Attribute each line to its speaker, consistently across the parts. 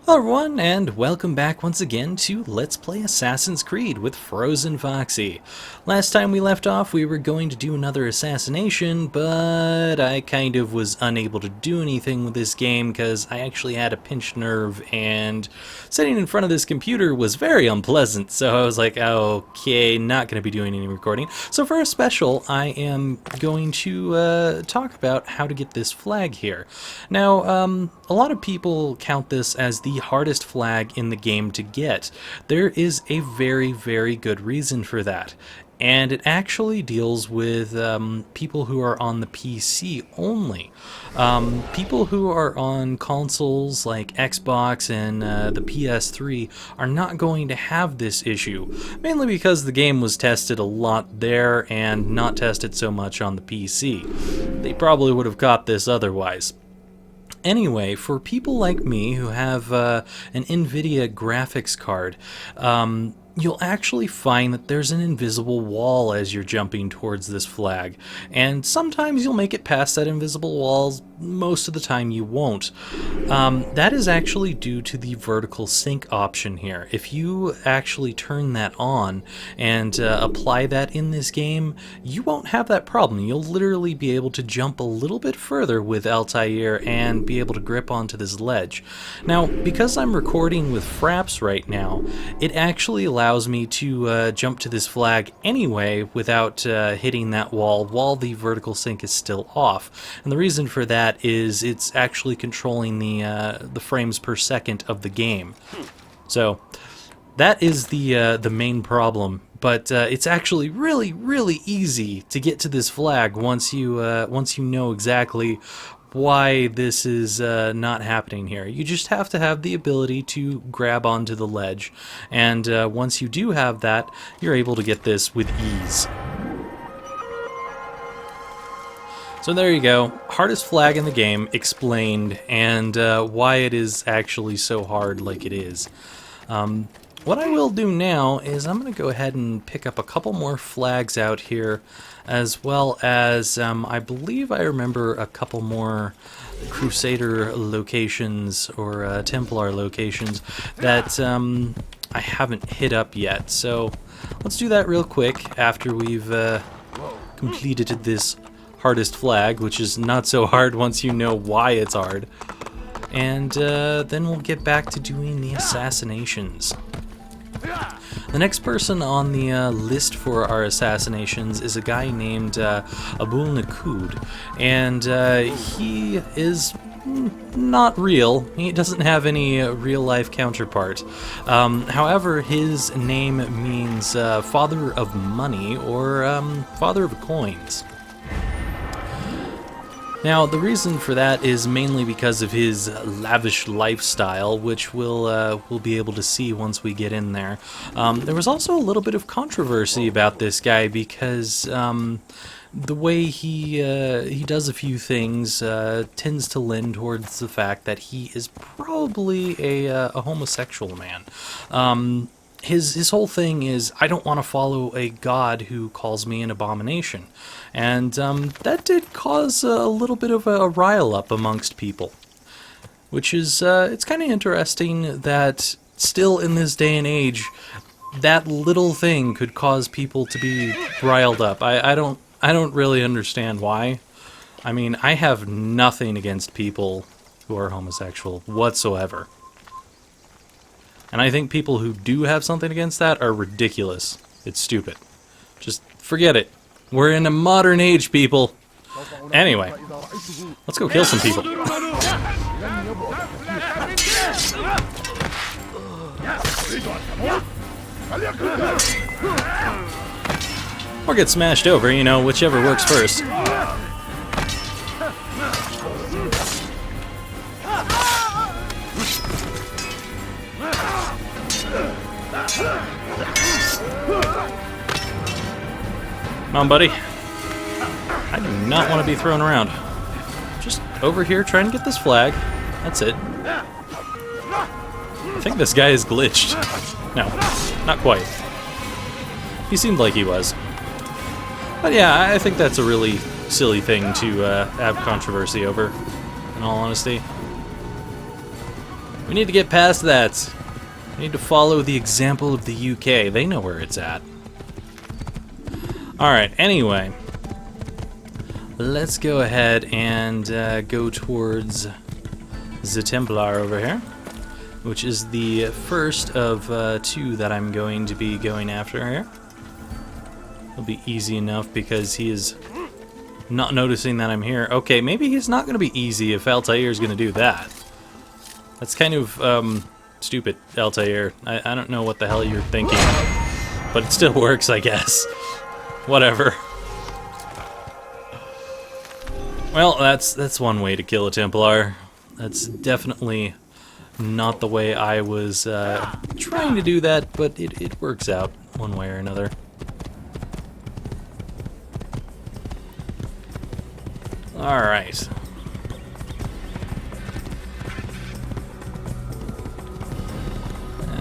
Speaker 1: Hello everyone, and welcome back once again to Let's Play Assassin's Creed with FrozenFoxy. Last time we left off, we were going to do another assassination, but I kind of was unable to do anything with this game because I actually had a pinched nerve, and sitting in front of this computer was very unpleasant, so I was like, okay, not going to be doing any recording. So for a special, I am going to talk about how to get this flag here. Now, a lot of people count this as the hardest flag in the game to get. There is a very, very good reason for that. And it actually deals with people who are on the PC only. People who are on consoles like Xbox and the PS3 are not going to have this issue, mainly because the game was tested a lot there and not tested so much on the PC. They probably would have got this otherwise. Anyway, for people like me who have an NVIDIA graphics card, you'll actually find that there's an invisible wall as you're jumping towards this flag, and sometimes you'll make it past that invisible wall, most of the time you won't. That is actually due to the vertical sync option here. If you actually turn that on and apply that in this game, you won't have that problem. You'll literally be able to jump a little bit further with Altair and be able to grip onto this ledge. Now, because I'm recording with Fraps right now, it actually allows me to jump to this flag anyway without hitting that wall while the vertical sync is still off. And the reason for that is it's actually controlling the frames per second of the game. So that is the main problem. But it's actually really easy to get to this flag once you know exactly why this is not happening here. You just have to have the ability to grab onto the ledge, and once you do have that, you're able to get this with ease. So there you go, hardest flag in the game explained, and why it is actually so hard like it is. What I will do now is I'm going to go ahead and pick up a couple more flags out here, as well as I believe I remember a couple more Crusader locations or Templar locations that I haven't hit up yet. So let's do that real quick after we've completed this hardest flag, which is not so hard once you know why it's hard. And then we'll get back to doing the assassinations. The next person on the list for our assassinations is a guy named Nuqoud, and he is not real. He doesn't have any real-life counterpart. However, his name means father of money or father of coins. Now, the reason for that is mainly because of his lavish lifestyle, which we'll be able to see once we get in there. There was also a little bit of controversy about this guy because the way he does a few things tends to lend towards the fact that he is probably a homosexual man. His whole thing is, I don't want to follow a god who calls me an abomination. And that did cause a little bit of a rile-up amongst people. Which is, it's kind of interesting that still in this day and age, that little thing could cause people to be riled up. I don't really understand why. I mean, I have nothing against people who are homosexual whatsoever. And I think people who do have something against that are ridiculous. It's stupid. Just forget it. We're in a modern age, people. Anyway, let's go kill some people. Or get smashed over, you know, whichever works first. Come on, buddy. I do not want to be thrown around. Just over here trying to get this flag. That's it. I think this guy is glitched. No, not quite. He seemed like he was. But yeah, I think that's a really silly thing to have controversy over, in all honesty. We need to get past that. We need to follow the example of the UK. They know where it's at. Alright, anyway. Let's go ahead and go towards the Templar over here, which is the first of two that I'm going to be going after here. It'll be easy enough because he is not noticing that I'm here. Okay, maybe he's not going to be easy if Altair is going to do that. That's kind of stupid, Altair. I don't know what the hell you're thinking, but it still works, I guess. Whatever. Well, that's one way to kill a Templar. That's definitely not the way I was trying to do that, but it works out one way or another. Alright.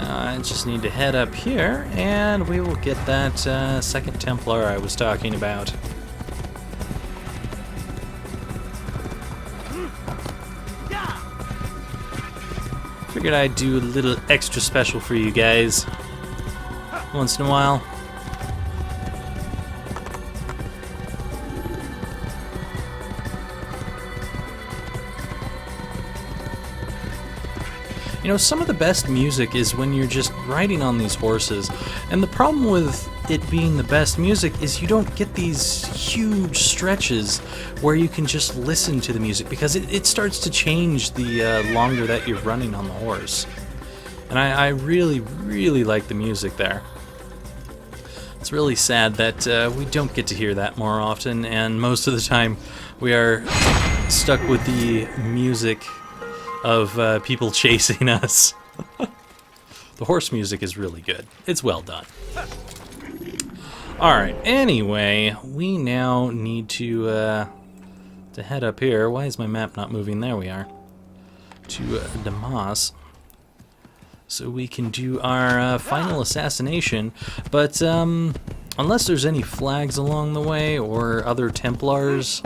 Speaker 1: I just need to head up here, and we will get that second Templar I was talking about. Figured I'd do a little extra special for you guys once in a while. You know, some of the best music is when you're just riding on these horses, and the problem with it being the best music is you don't get these huge stretches where you can just listen to the music, because it starts to change the longer that you're running on the horse. And I really, really like the music there. It's really sad that we don't get to hear that more often, and most of the time we are stuck with the music of people chasing us. The horse music is really good. It's well done. Alright, anyway, we now need to head up here. Why is my map not moving? There we are. To Damas. So we can do our final assassination. But unless there's any flags along the way or other Templars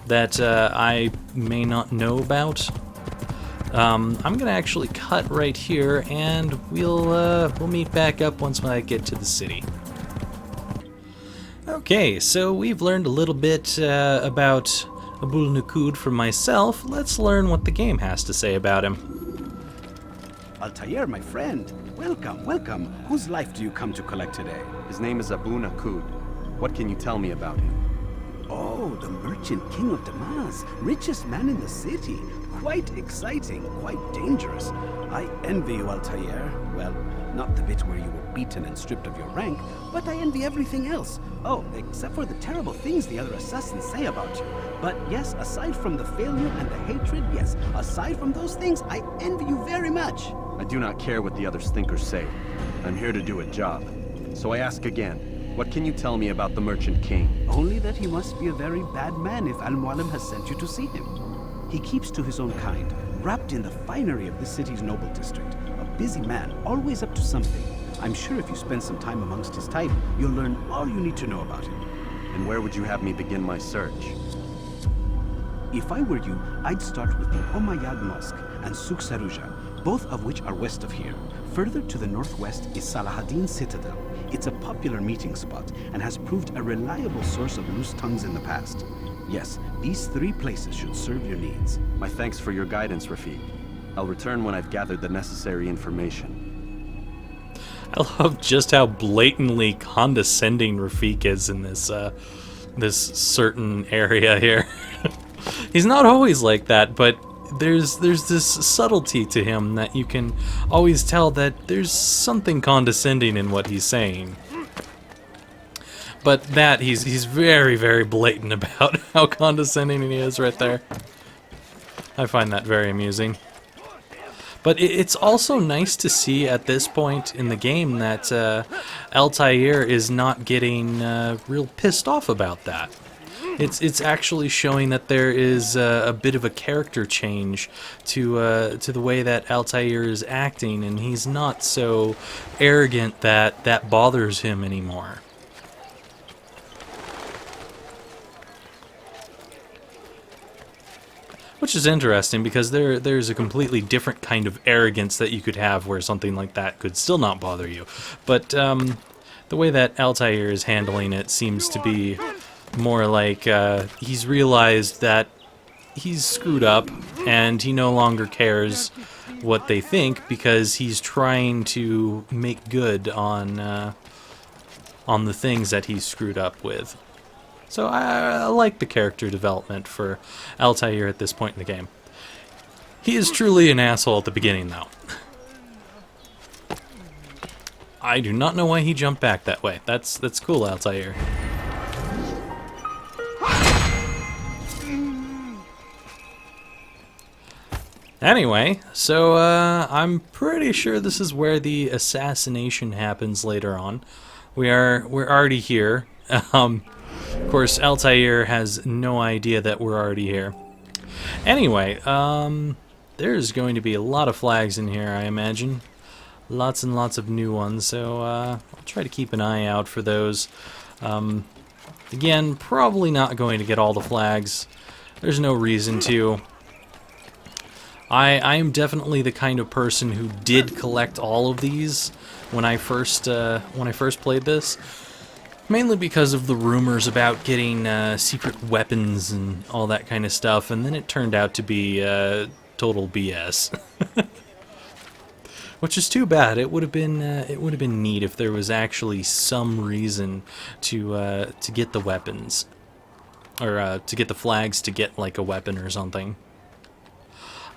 Speaker 1: that I may not know about, I'm gonna actually cut right here, and we'll meet back up once I get to the city. Okay, so we've learned a little bit about Abul Nuqoud from myself. Let's learn what the game has to say about him.
Speaker 2: Altair, my friend, welcome, welcome. Whose life do you come to collect today?
Speaker 3: His name is Abu Nuqoud. What can you tell me about him?
Speaker 2: Oh, the merchant king of Damas, richest man in the city. Quite exciting, quite dangerous. I envy you, Altair. Well, not the bit where you were beaten and stripped of your rank, but I envy everything else. Oh, except for the terrible things the other assassins say about you. But yes, aside from the failure and the hatred, yes, aside from those things, I envy you very much.
Speaker 3: I do not care what the others think or say. I'm here to do a job. So I ask again, what can you tell me about the Merchant King?
Speaker 2: Only that he must be a very bad man if Al-Mualim has sent you to see him. He keeps to his own kind, wrapped in the finery of this city's noble district. A busy man, always up to something. I'm sure if you spend some time amongst his type, you'll learn all you need to know about him.
Speaker 3: And where would you have me begin my search?
Speaker 2: If I were you, I'd start with the Umayyad Mosque and Souk Saruja, both of which are west of here. Further to the northwest is Salahaddin Citadel. It's a popular meeting spot and has proved a reliable source of loose tongues in the past. Yes, these three places should serve your needs.
Speaker 3: My thanks for your guidance, Rafiq. I'll return when I've gathered the necessary information.
Speaker 1: I love just how blatantly condescending Rafiq is in this this certain area here. He's not always like that, but there's this subtlety to him that you can always tell that there's something condescending in what he's saying. But that he's very, very blatant about how condescending he is right there. I find that very amusing. But it's also nice to see at this point in the game that Altair is not getting real pissed off about that. It's actually showing that there is a bit of a character change to the way that Altair is acting, and he's not so arrogant that bothers him anymore. Which is interesting because there's a completely different kind of arrogance that you could have where something like that could still not bother you. But the way that Altair is handling it seems to be more like he's realized that he's screwed up and he no longer cares what they think because he's trying to make good on the things that he's screwed up with. So I like the character development for Altair at this point in the game. He is truly an asshole at the beginning, though. I do not know why he jumped back that way. That's cool, Altair. Anyway, so I'm pretty sure this is where the assassination happens later on. We're already here. Of course, Altair has no idea that we're already here. Anyway, there's going to be a lot of flags in here, I imagine. Lots and lots of new ones, so I'll try to keep an eye out for those. Again, probably not going to get all the flags. There's no reason to. I am definitely the kind of person who did collect all of these when I first played this. Mainly because of the rumors about getting secret weapons and all that kind of stuff, and then it turned out to be total BS. Which is too bad. It would have been neat if there was actually some reason to get the weapons, or to get the flags to get like a weapon or something.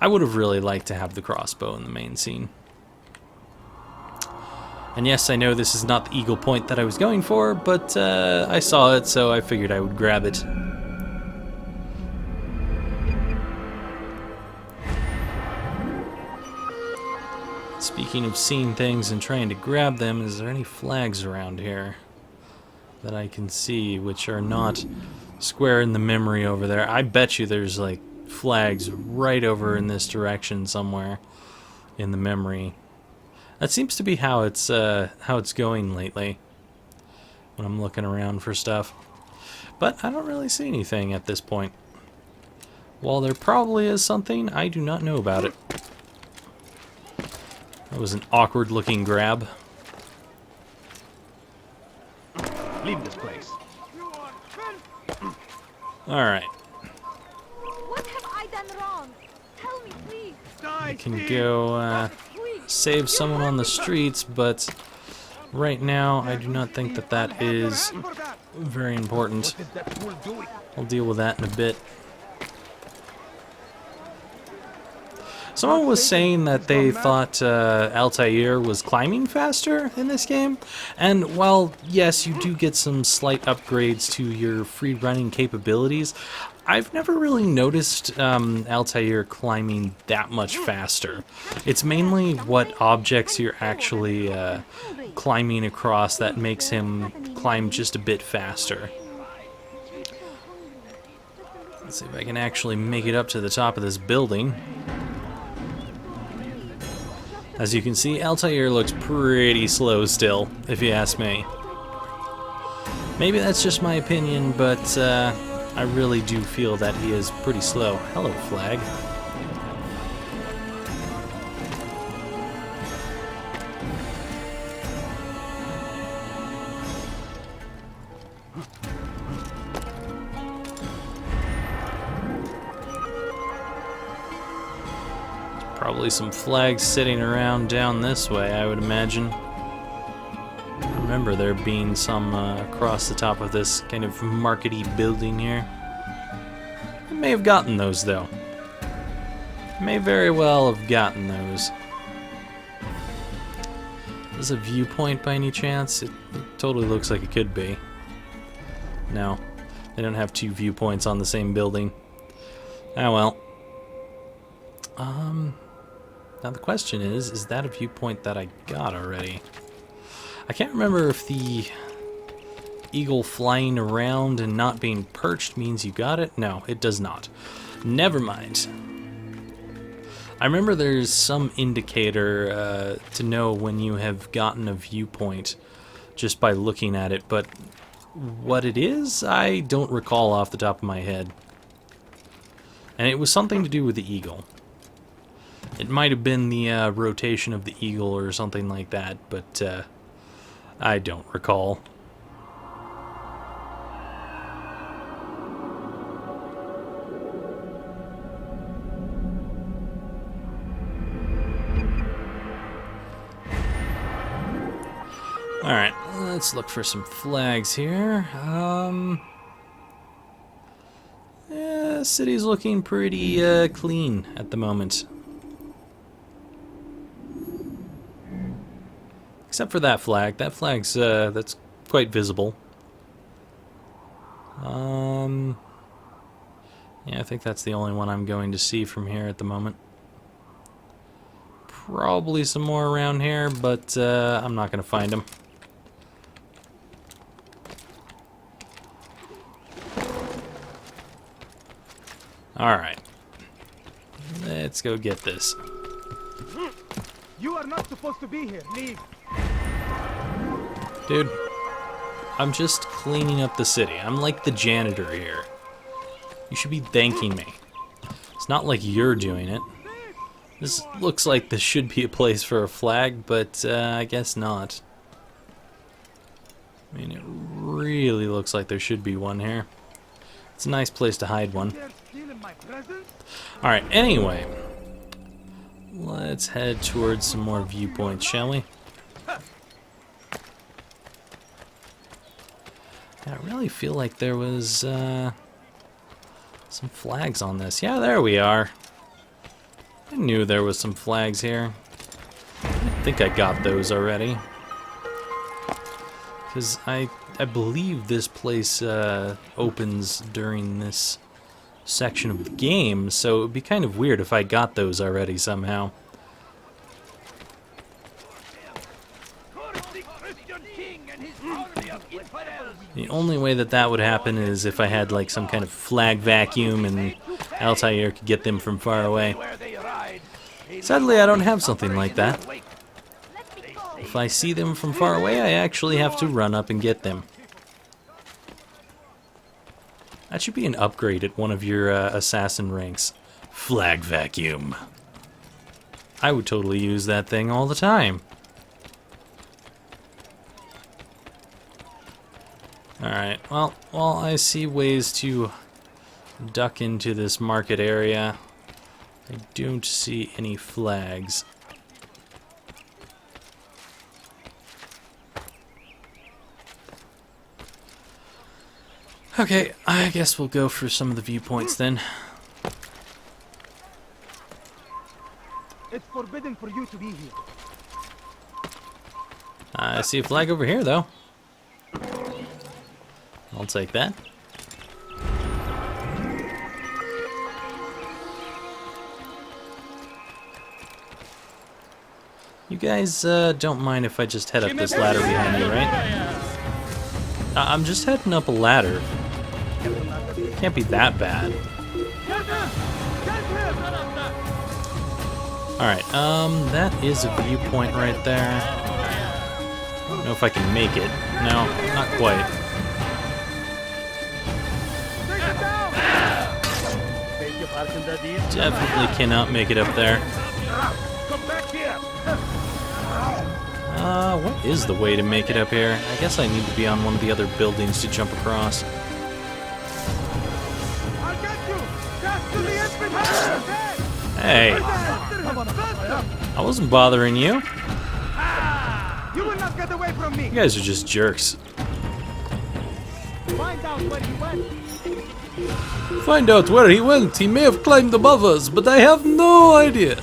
Speaker 1: I would have really liked to have the crossbow in the main scene. And yes, I know this is not the eagle point that I was going for, but I saw it, so I figured I would grab it. Speaking of seeing things and trying to grab them, is there any flags around here that I can see which are not square in the memory over there? I bet you there's like flags right over in this direction somewhere in the memory. That seems to be how it's going lately when I'm looking around for stuff. But I don't really see anything at this point. While there probably is something, I do not know about it. That was an awkward looking grab.
Speaker 2: Leave this place.
Speaker 1: Alright.
Speaker 4: What have I done wrong? Tell me, please.
Speaker 1: I can go save someone on the streets, but right now I do not think that that is very important. I'll deal with that in a bit. Someone was saying that they thought Altair was climbing faster in this game, and while yes, you do get some slight upgrades to your free running capabilities, I've never really noticed Altair climbing that much faster. It's mainly what objects you're actually climbing across that makes him climb just a bit faster. Let's see if I can actually make it up to the top of this building. As you can see, Altair looks pretty slow still, if you ask me. Maybe that's just my opinion, but I really do feel that he is pretty slow. Hello, flag. Probably some flags sitting around down this way, I would imagine. I remember there being some across the top of this kind of markety building here. I may have gotten those, though. May very well have gotten those. Is a viewpoint by any chance? It totally looks like it could be. No, they don't have two viewpoints on the same building. Ah well. Now the question is that a viewpoint that I got already? I can't remember if the eagle flying around and not being perched means you got it. No, it does not. Never mind. I remember there's some indicator to know when you have gotten a viewpoint just by looking at it, but what it is, I don't recall off the top of my head. And it was something to do with the eagle. It might have been the rotation of the eagle or something like that, but I don't recall. Alright, let's look for some flags here. Yeah, city's looking pretty clean at the moment. Except for that flag. That flag's, that's quite visible. Yeah, I think that's the only one I'm going to see from here at the moment. Probably some more around here, but I'm not going to find them. Alright. Let's go get this.
Speaker 5: You are not supposed to be here. Leave.
Speaker 1: Dude, I'm just cleaning up the city. I'm like the janitor here. You should be thanking me. It's not like you're doing it. This looks like this should be a place for a flag, but I guess not. I mean, it really looks like there should be one here. It's a nice place to hide one. Alright, anyway. Let's head towards some more viewpoints, shall we? I really feel like there was some flags on this. Yeah, there we are. I knew there was some flags here. I think I got those already. Because I believe this place opens during this section of the game, so it would be kind of weird if I got those already somehow. The only way that that would happen is if I had like some kind of flag vacuum and Altair could get them from far away. Sadly, I don't have something like that. If I see them from far away, I actually have to run up and get them. That should be an upgrade at one of your assassin ranks. Flag vacuum. I would totally use that thing all the time. Alright, well, while I see ways to duck into this market area, I don't see any flags. Okay, I guess we'll go for some of the viewpoints then.
Speaker 5: It's forbidden for you to be here.
Speaker 1: I see a flag over here, though. I'll take that. You guys don't mind if I just head up this ladder behind me, right? I'm just heading up a ladder. Can't be that bad. Alright, that is a viewpoint right there. I don't know if I can make it. No, not quite. Definitely cannot make it up there. What is the way to make it up here? I guess I need to be on one of the other buildings to jump across. Hey! I wasn't bothering you.
Speaker 5: You will not get away from me.
Speaker 1: You guys are just jerks.
Speaker 5: Find out where he went.
Speaker 1: Find out where he went. He may have climbed above us, but I have no idea.